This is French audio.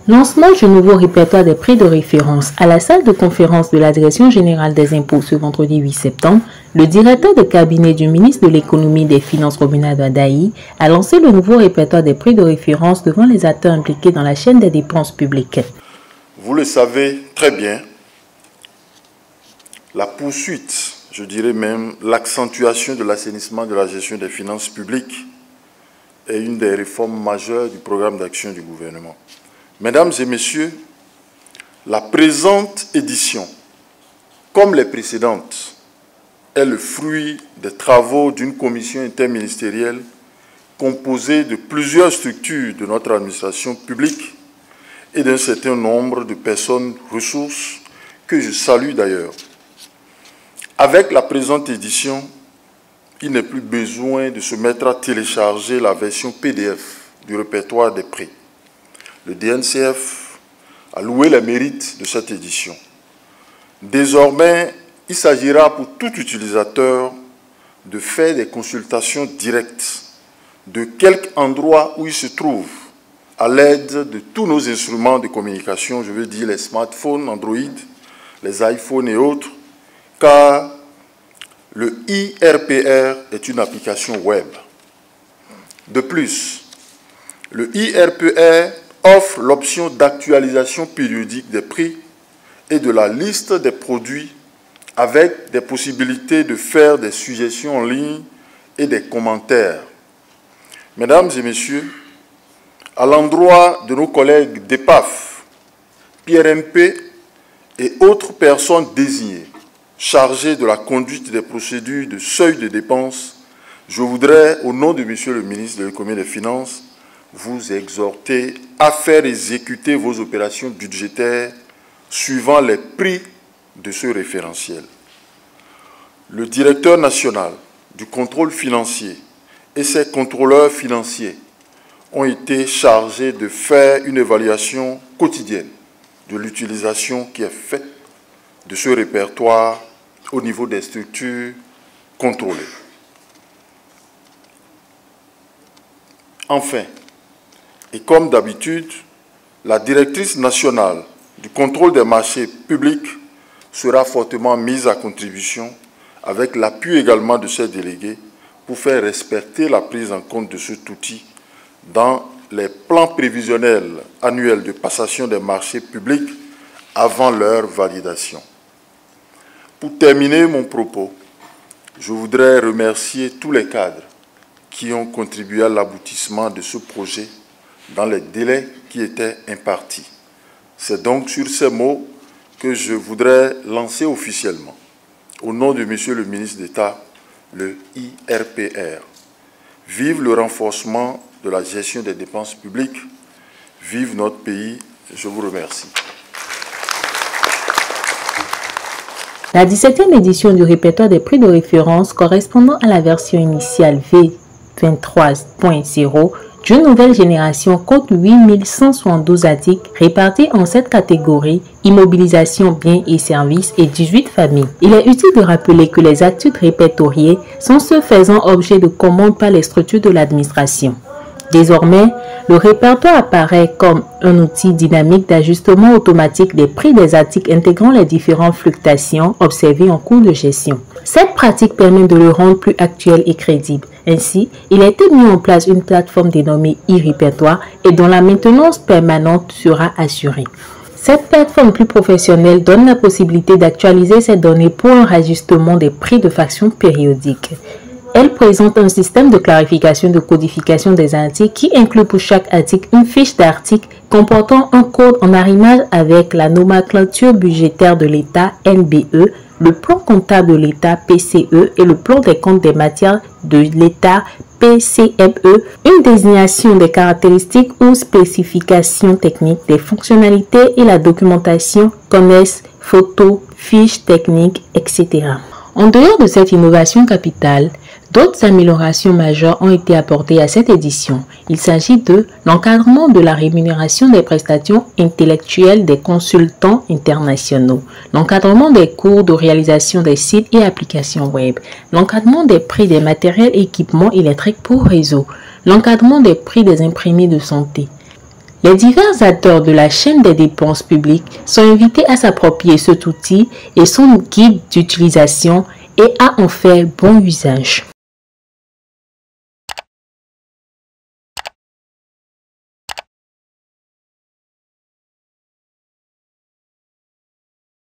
Lancement du nouveau répertoire des prix de référence. À la salle de conférence de la Direction générale des impôts ce vendredi 8 septembre, le directeur de cabinet du ministre de l'économie et des finances, Robina Dadaï, a lancé le nouveau répertoire des prix de référence devant les acteurs impliqués dans la chaîne des dépenses publiques. Vous le savez très bien, la poursuite, je dirais même l'accentuation de l'assainissement de la gestion des finances publiques est une des réformes majeures du programme d'action du gouvernement. Mesdames et messieurs, la présente édition, comme les précédentes, est le fruit des travaux d'une commission interministérielle composée de plusieurs structures de notre administration publique et d'un certain nombre de personnes ressources que je salue d'ailleurs. Avec la présente édition, il n'est plus besoin de se mettre à télécharger la version PDF du répertoire des prix. Le DNCF a loué les mérites de cette édition. Désormais, il s'agira pour tout utilisateur de faire des consultations directes de quelque endroit où il se trouve à l'aide de tous nos instruments de communication, je veux dire les smartphones, Android, les iPhones et autres, car le IRPR est une application web. De plus, le IRPR offre l'option d'actualisation périodique des prix et de la liste des produits avec des possibilités de faire des suggestions en ligne et des commentaires. Mesdames et messieurs, à l'endroit de nos collègues d'EPAF, PRMP et autres personnes désignées chargées de la conduite des procédures de seuil de dépenses, je voudrais, au nom de Monsieur le ministre de l'Économie et des Finances, vous exhorter à faire exécuter vos opérations budgétaires suivant les prix de ce référentiel. Le directeur national du contrôle financier et ses contrôleurs financiers ont été chargés de faire une évaluation quotidienne de l'utilisation qui est faite de ce répertoire au niveau des structures contrôlées. Enfin, et comme d'habitude, la directrice nationale du contrôle des marchés publics sera fortement mise à contribution avec l'appui également de ses délégués pour faire respecter la prise en compte de cet outil dans les plans prévisionnels annuels de passation des marchés publics avant leur validation. Pour terminer mon propos, je voudrais remercier tous les cadres qui ont contribué à l'aboutissement de ce projet dans les délais qui étaient impartis. C'est donc sur ces mots que je voudrais lancer officiellement, au nom de Monsieur le ministre d'État, le IRPR. Vive le renforcement de la gestion des dépenses publiques, vive notre pays, je vous remercie. La 17e édition du répertoire des prix de référence correspondant à la version initiale V23.0 d'une nouvelle génération compte 8172 articles répartis en 7 catégories, immobilisation, biens et services et 18 familles. Il est utile de rappeler que les articles répertoriés sont ceux faisant objet de commandes par les structures de l'administration. Désormais, le répertoire apparaît comme un outil dynamique d'ajustement automatique des prix des articles intégrant les différentes fluctuations observées en cours de gestion. Cette pratique permet de le rendre plus actuel et crédible. Ainsi, il a été mis en place une plateforme dénommée e-répertoire et dont la maintenance permanente sera assurée. Cette plateforme plus professionnelle donne la possibilité d'actualiser ces données pour un réajustement des prix de façon périodique. Elle présente un système de clarification de codification des articles qui inclut pour chaque article une fiche d'article comportant un code en arrimage avec la nomenclature budgétaire de l'État NBE, le plan comptable de l'État PCE et le plan des comptes des matières de l'État PCME, une désignation des caractéristiques ou spécifications techniques des fonctionnalités et la documentation connaissent photos, fiches techniques, etc. En dehors de cette innovation capitale, d'autres améliorations majeures ont été apportées à cette édition. Il s'agit de l'encadrement de la rémunération des prestations intellectuelles des consultants internationaux, l'encadrement des coûts de réalisation des sites et applications web, l'encadrement des prix des matériels et équipements électriques pour réseau, l'encadrement des prix des imprimés de santé, Les divers acteurs de la chaîne des dépenses publiques sont invités à s'approprier cet outil et son guide d'utilisation et à en faire bon usage.